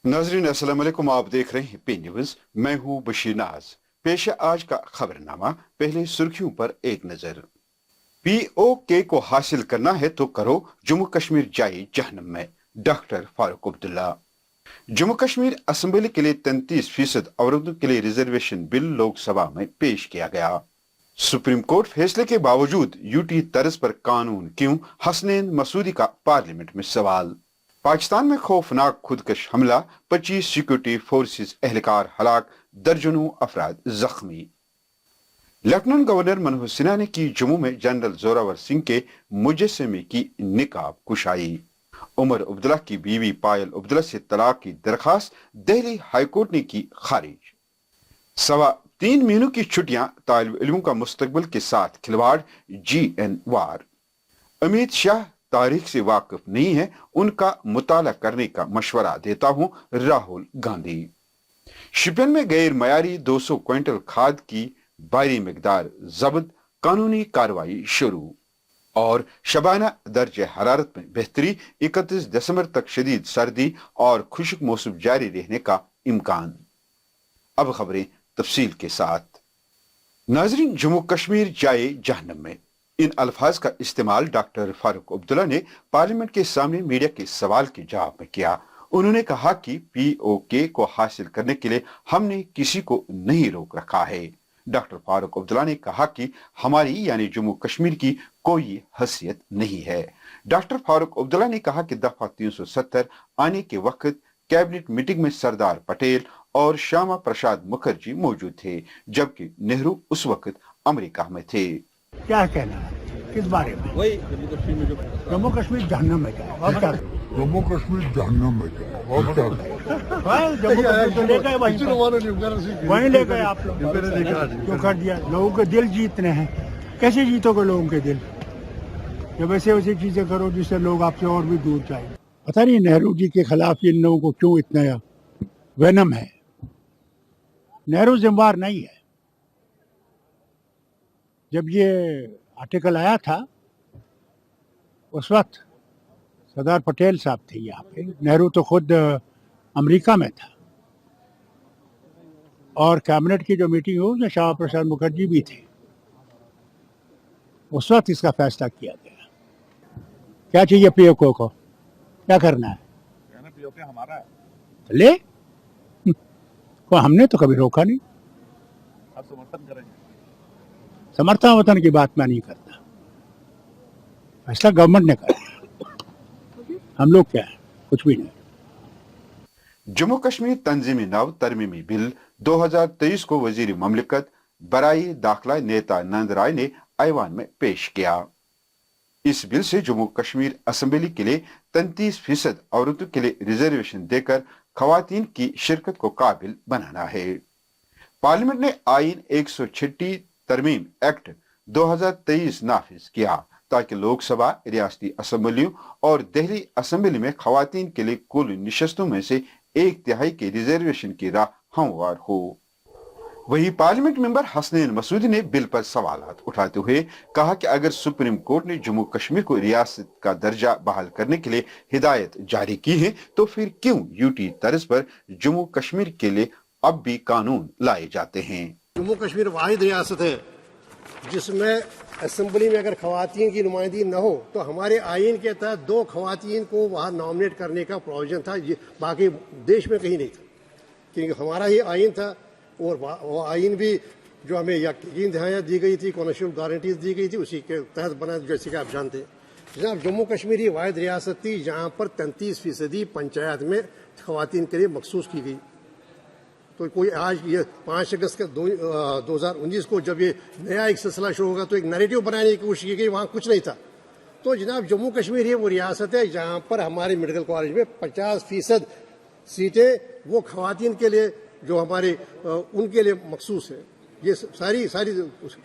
नाजरीन अस्सलाम वालेकुम, आप देख रहे हैं पी न्यूज। मैं हूं बशीर नाज। पेश है आज का खबरनामा। पहले सुर्खियों पर एक नजर। पीओके को हासिल करना है तो करो, जम्मू कश्मीर जाए जहन्नम में, डॉक्टर फारूक अब्दुल्ला। जम्मू कश्मीर असेंबली के लिए 33% औरतों के लिए रिजर्वेशन बिल लोकसभा में पेश किया गया। सुप्रीम कोर्ट फैसले के बावजूद यूटी तर्ज पर कानून क्यों, हसनैन मसूदी का पार्लियामेंट में सवाल। पाकिस्तान में खौफनाक खुदकश हमला, 25 सिक्योरिटी फोर्सेस एहलकार हलाक, दर्जनों अफराद जख्मी। लेफ्टिनेंट गवर्नर मनोहर सिन्हा ने की जम्मू में जनरल जोरावर सिंह के मुजस्समे की निकाब कुशाई। उमर अब्दुल्ला की बीवी पायल अब्दुल्ला से तलाक की दरखास्त दिल्ली हाईकोर्ट ने की खारिज। 3.25 महीनों की छुट्टियां, तालिब इल्मों का मुस्तकबिल के साथ खिलवाड़, GN वार। अमित शाह तारीख से वाकिफ नहीं है, उनका मुताला करने का मशवरा देता हूं, राहुल गांधी। शिपियन में गैर मयारी 200 क्विंटल खाद की भारी मिकदार जब्त, कानूनी कार्रवाई शुरू। और शबाना दर्ज हरारत में बेहतरी, 31 दिसंबर तक शदीद सर्दी और खुश्क मौसम जारी रहने का इम्कान। अब खबरें तफसील के साथ। नाजरीन, जम्मू कश्मीर जाए जहन्नम में, इन अल्फाज का इस्तेमाल डॉक्टर फारूक अब्दुल्ला ने पार्लियामेंट के सामने मीडिया के सवाल के जवाब में किया। उन्होंने कहा कि पीओके को हासिल करने के लिए हमने किसी को नहीं रोक रखा है। डॉक्टर फारूक अब्दुल्ला ने कहा कि हमारी यानी जम्मू कश्मीर की कोई हैसियत नहीं है। डॉक्टर फारूक अब्दुल्ला ने कहा कि दफा 370 आने के वक्त कैबिनेट मीटिंग में सरदार पटेल और श्यामा प्रसाद मुखर्जी मौजूद थे, जबकि नेहरू उस वक्त अमेरिका में थे। क्या कहना है किस बारे में? वही जम्मू कश्मीर जहन्नम में जाए और क्या? जम्मू कश्मीर जहन्नम में जाए और क्या? जम्मू कश्मीर तो ले गए वहीं ले गए आप लोग, जो कर दिया। लोगों के दिल जीतने हैं, कैसे जीतोगे लोगों के दिल? जब ऐसे वैसे चीजें करो जिससे लोग आपसे और भी दूर जाए। पता नहीं नेहरू जी के खिलाफ इन लोगों को क्यों इतना वेनम है। नेहरू जिम्मेवार नहीं है। जब ये आर्टिकल आया था उस वक्त सरदार पटेल साहब थे यहाँ पे, नेहरू तो खुद अमेरिका में था, और कैबिनेट की जो मीटिंग हुई उसमें श्यामा प्रसाद मुखर्जी भी थे। उस वक्त इसका फैसला किया गया। क्या चाहिए पीओके को, क्या करना है? पीओके हमारा है, ले को हमने तो कभी रोका नहीं। आप समर्थन करेंगे? समर्थन वतन की बात मैं नहीं करता, फैसला गवर्नमेंट ने करा। हम लोग क्या है, कुछ भी नहीं। जम्मू कश्मीर तंजीमी नव तरमीमी बिल 2023 को वजीर ममलिकत बराई दाखिला नेता नंद राय ने ऐवान में पेश किया। इस बिल से जम्मू कश्मीर असेंबली के लिए 33% औरतों के लिए रिजर्वेशन देकर खवातीन की शिरकत को काबिल बनाना है। पार्लियामेंट ने आईन 106 तरमीम एक्ट 2023 नाफिज किया ताकि लोकसभा, रियासती असेंबलियों और दिल्ली असेंबली में खवातीन के लिए कुल निशस्तों में से 1/3 के रिजर्वेशन की राह हमवार हो। वही पार्लियामेंट मेंबर हसनैन मसूदी ने बिल पर सवालात उठाते हुए कहा कि अगर सुप्रीम कोर्ट ने जम्मू कश्मीर को रियासत का दर्जा बहाल करने के लिए हिदायत जारी की है, तो फिर क्यों यूटी तर्ज पर जम्मू कश्मीर के लिए अब भी कानून लाए जाते हैं? जम्मू कश्मीर वाहिद रियासत है जिसमें असेंबली में अगर खवातीन की नुमाइंदगी न हो तो हमारे आइन के तहत 2 खवातीन को वहाँ नॉमिनेट करने का प्रोविजन था। ये बाकी देश में कहीं नहीं था, क्योंकि हमारा ही आइन था। और वो आइन भी जो हमें यकीन दहाइयाँ दी गई थी, कॉन्स्टिट्यूशनल गारंटीज दी गई थी, उसी के तहत बना, जैसे कि आप जानते हैं। जनाब, जम्मू कश्मीर ही वाहिद रियासत थी जहाँ पर 33% पंचायत में खवातीन के लिए मखसूस की गई। तो कोई आज ये 5 अगस्त 2019 को जब ये नया एक सिलसिला शुरू होगा तो एक नैरेटिव बनाने की कोशिश की गई, वहाँ कुछ नहीं था। तो जनाब, जम्मू कश्मीर ही वो रियासत है जहाँ पर हमारे मेडिकल कॉलेज में 50% सीटें वो खवातीन के लिए जो हमारे उनके लिए मखसूस है। ये सारी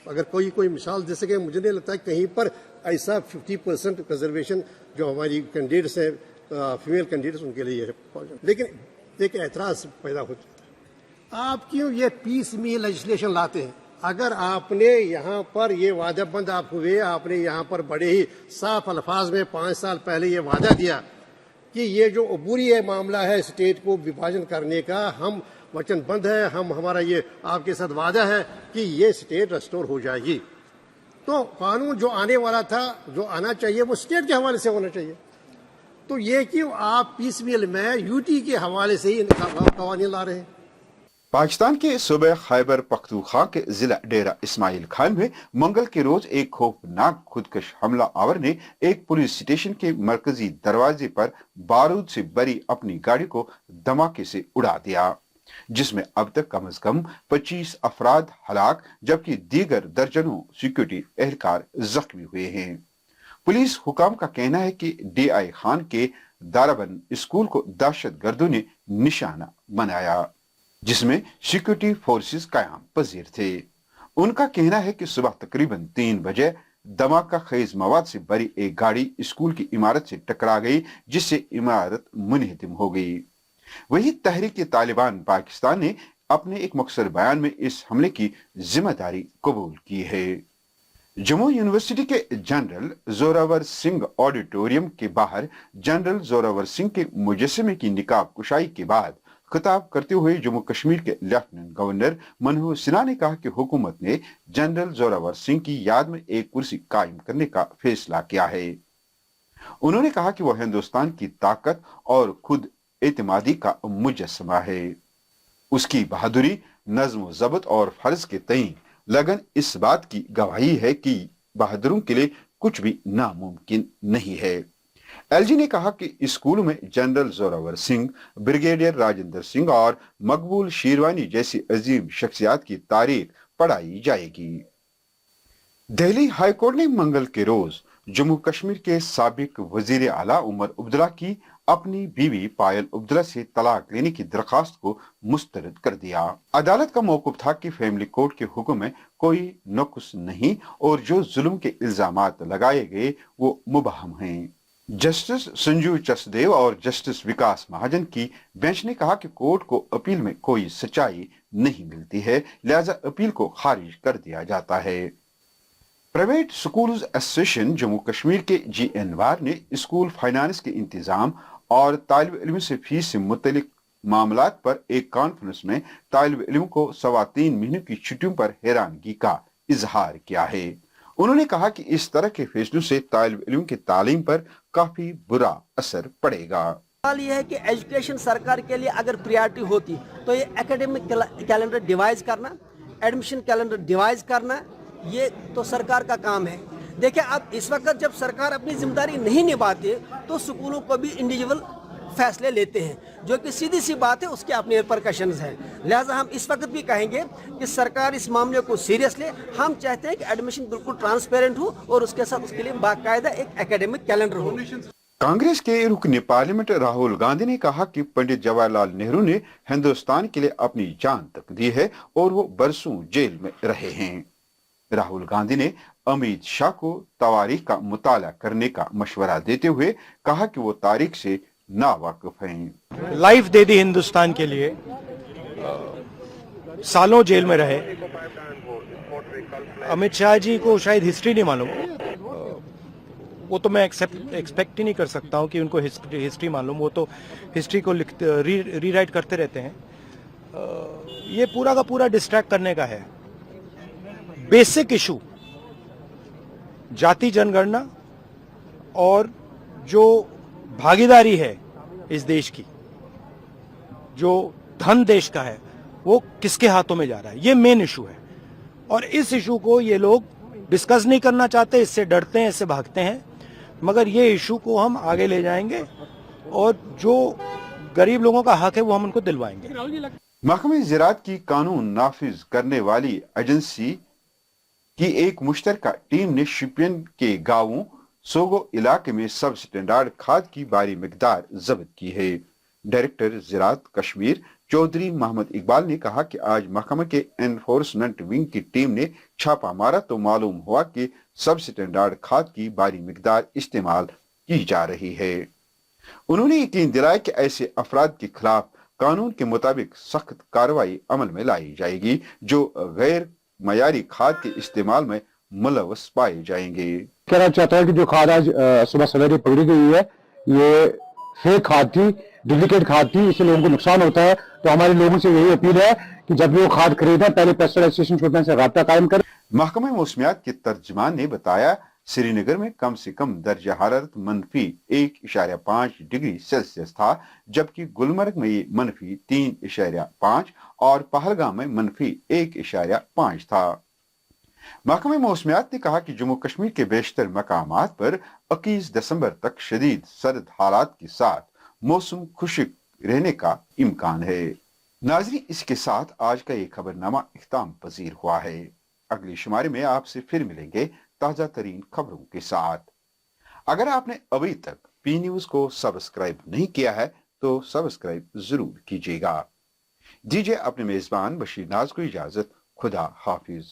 अगर कोई मिसाल दे सके, मुझे नहीं लगता कहीं पर ऐसा 50% रिजर्वेशन जो हमारी कैंडिडेट्स हैं, फीमेल कैंडिडेट्स, उनके लिए है। लेकिन एक एतराज़ पैदा होता है, आप क्यों ये पीस में लेजिस्लेशन लाते हैं? अगर आपने यहाँ पर ये वादाबंद आप हुए, आपने यहाँ पर बड़े ही साफ अल्फाज में 5 साल पहले ये वादा दिया कि ये जो अबूरी है मामला है स्टेट को विभाजन करने का, हम वचनबद्ध है, हमारा ये आपके साथ वादा है कि ये स्टेट रेस्टोर हो जाएगी। तो कानून जो आने वाला था, जो आना चाहिए, वो स्टेट के हवाले से होना चाहिए। तो ये कि आप पीसमेल में यूटी के हवाले से ही कवानीन ला रहे हैं। पाकिस्तान के सूबे खैबर पख्तूनख्वा के जिला डेरा इस्माइल खान में मंगल के रोज एक खौफनाक खुदकश हमला आवर ने एक पुलिस स्टेशन के मरकजी दरवाजे पर बारूद से भरी अपनी गाड़ी को धमाके से उड़ा दिया, जिसमें अब तक कम से कम 25 अफराद हलाक जबकि दीगर दर्जनों सिक्योरिटी एहलकार जख्मी हुए हैं। पुलिस हुकाम का कहना है कि DI खान के दाराबंद स्कूल को दहशतगर्दों ने निशाना बनाया, जिसमें सिक्योरिटी फोर्सेस कायम पजीर थे। उनका कहना है कि सुबह तकरीबन 3 बजे धमाका खेज मवाद से भरी एक गाड़ी स्कूल की इमारत से टकरा गई, जिससे इमारत मुनहदम हो गई। वही तहरीक तालिबान पाकिस्तान ने अपने एक मुख्तसर बयान में इस हमले की जिम्मेदारी कबूल की है। जम्मू यूनिवर्सिटी के जनरल जोरावर सिंह ऑडिटोरियम के बाहर जनरल जोरावर सिंह के मुजस्समे की निकाब कुशाई के बाद खिताब करते हुए जम्मू कश्मीर के लेफ्टिनेंट गवर्नर मनोहर सिन्हा ने कहा कि हुकूमत ने जनरल जोरावर सिंह की याद में एक कुर्सी कायम करने का फैसला किया है। उन्होंने कहा कि वह हिंदुस्तान की ताकत और खुद एतमादी का मुजस्समा है। उसकी बहादुरी, नज्म ज़ब्त और फर्ज के तईं लगन इस बात की गवाही है कि बहादुरों के लिए कुछ भी नामुमकिन नहीं है। LG ने कहा कि स्कूलों में जनरल जोरावर सिंह, ब्रिगेडियर राजेंद्र सिंह और मकबूल शेरवानी जैसी अजीम शख्सियात की तारीख पढ़ाई जाएगी। दिल्ली हाईकोर्ट ने मंगल के रोज जम्मू कश्मीर के साबिक वजीर आला उमर अब्दुल्ला की अपनी बीवी पायल अब्दुल्ला से तलाक लेने की दरखास्त को मुस्तरद कर दिया। अदालत का मौक़िफ़ था कि फैमिली कोर्ट के हुक्म में कोई नुक्स नहीं और जो जुल्म के इल्जामात लगाए गए वो मुबहम हैं। जस्टिस संजू चसदेव और जस्टिस विकास महाजन की बेंच ने कहा कि कोर्ट को अपील में कोई सच्चाई नहीं मिलती है, लिहाजा अपील को खारिज कर दिया जाता है। Private schools association Jammu Kashmir के GNVAR ने स्कूल फाइनेंस के इंतजाम और तालिब इल्म से फीस से मुतल्लिक मामलात पर एक कॉन्फ्रेंस में तालिब इल्म को 3.25 महीने की छुट्टियों पर हैरानगी का इजहार किया है। उन्होंने कहा कि इस तरह के फैसलों से तालिब इल्म की तालीम पर काफी बुरा असर पड़ेगा। सवाल यह है कि एजुकेशन सरकार के लिए अगर प्रायोरिटी होती तो ये एकेडमिक कैलेंडर डिवाइस करना, एडमिशन कैलेंडर डिवाइस करना, ये तो सरकार का काम है। देखिए, अब इस वक्त जब सरकार अपनी जिम्मेदारी नहीं निभाती तो स्कूलों को भी इंडिविजुअल फैसले लेते हैं, जो कि सीधी सी बात है, उसके अपने रिपरकशंस हैं। लिहाजा हम इस वक्त भी कहेंगे कि सरकार इस मामले को सीरियस ले। हम चाहते हैं कि एडमिशन बिल्कुल ट्रांसपेरेंट हो और उसके साथ उसके लिए बाकायदा एक एकेडमिक कैलेंडर हो। कांग्रेस के रुकन पार्लियामेंट राहुल गांधी ने कहा कि पंडित जवाहरलाल नेहरू ने हिंदुस्तान के लिए अपनी जान तक दी है और वो बरसों जेल में रहे हैं। राहुल गांधी ने अमित शाह को तारीख का मुताला करने का मशवरा देते हुए कहा कि वो तारीख से नावाकिफ हैं। लाइफ दे दी हिंदुस्तान के लिए, सालों जेल में रहे। अमित शाह जी को शायद हिस्ट्री नहीं मालूम, वो तो मैं एक्सपेक्ट ही नहीं कर सकता हूँ कि उनको हिस्ट्री मालूम। वो तो हिस्ट्री को रीराइट करते रहते हैं। ये पूरा का पूरा डिस्ट्रैक्ट करने का है। बेसिक इशू जाति जनगणना और जो भागीदारी है इस देश की, जो धन देश का है, वो किसके हाथों में जा रहा है, ये मेन इशू है। और इस इशू को ये लोग डिस्कस नहीं करना चाहते, इससे डरते हैं, इससे भागते हैं। मगर ये इशू को हम आगे ले जाएंगे और जो गरीब लोगों का हक है वो हम उनको दिलवाएंगे। महकमे ज़राअत की कानून नाफिज करने वाली एजेंसी की एक मुश्तरका टीम ने शिपियन के गांवों सोगो इलाके में सब स्टैंडर्ड खाद की भारी मिकदार जब्त की है। डायरेक्टर ज़राअत कश्मीर चौधरी मोहम्मद इकबाल ने कहा कि आज महकमे के एनफोर्समेंट विंग की टीम ने छापा मारा तो मालूम हुआ कि सब स्टैंडर्ड खाद की भारी मिकदार इस्तेमाल की जा रही है। उन्होंने यकीन दिलाया कि ऐसे अफराद के खिलाफ कानून के मुताबिक सख्त कार्रवाई अमल में लाई जाएगी जो गैर मयारी खाद के इस्तेमाल में मुलव्वस पाए जाएंगे। कहना चाहता है कि जो खाद आज सुबह सवेरे पकड़ी गई है, ये फेक खाद थी, डुप्लीकेट खाद थी, इससे लोगों को नुकसान होता है। तो हमारे लोगों से यही अपील है कि जब भी वो खाद खरीदें पहले पेस्टिसाइड एसोसिएशन छोड़ने से राब्ता कायम करें। महकमे मौसमियात के तर्जमान ने बताया श्रीनगर में कम से कम दर्जा हरारत -1.5 डिग्री सेल्सियस था, जबकि गुलमर्ग में ये -3.5 और पहलगाम में -1.5 था। महकमे मौसमियात ने कहा कि जम्मू कश्मीर के बेशतर मकामात पर 21 दिसंबर तक शदीद सर्द हालात के साथ मौसम खुश्क रहने का इम्कान है। नाज़रीन, इसके साथ आज का ये खबरनामा इख्ताम पजीर हुआ है। अगले शुमारे में आपसे फिर मिलेंगे ताजा तरीन खबरों के साथ। अगर आपने अभी तक पी न्यूज को सब्सक्राइब नहीं किया है तो सब्सक्राइब जरूर कीजिएगा। दीजिए अपने मेजबान बशीर नाज को इजाजत। खुदा हाफिज।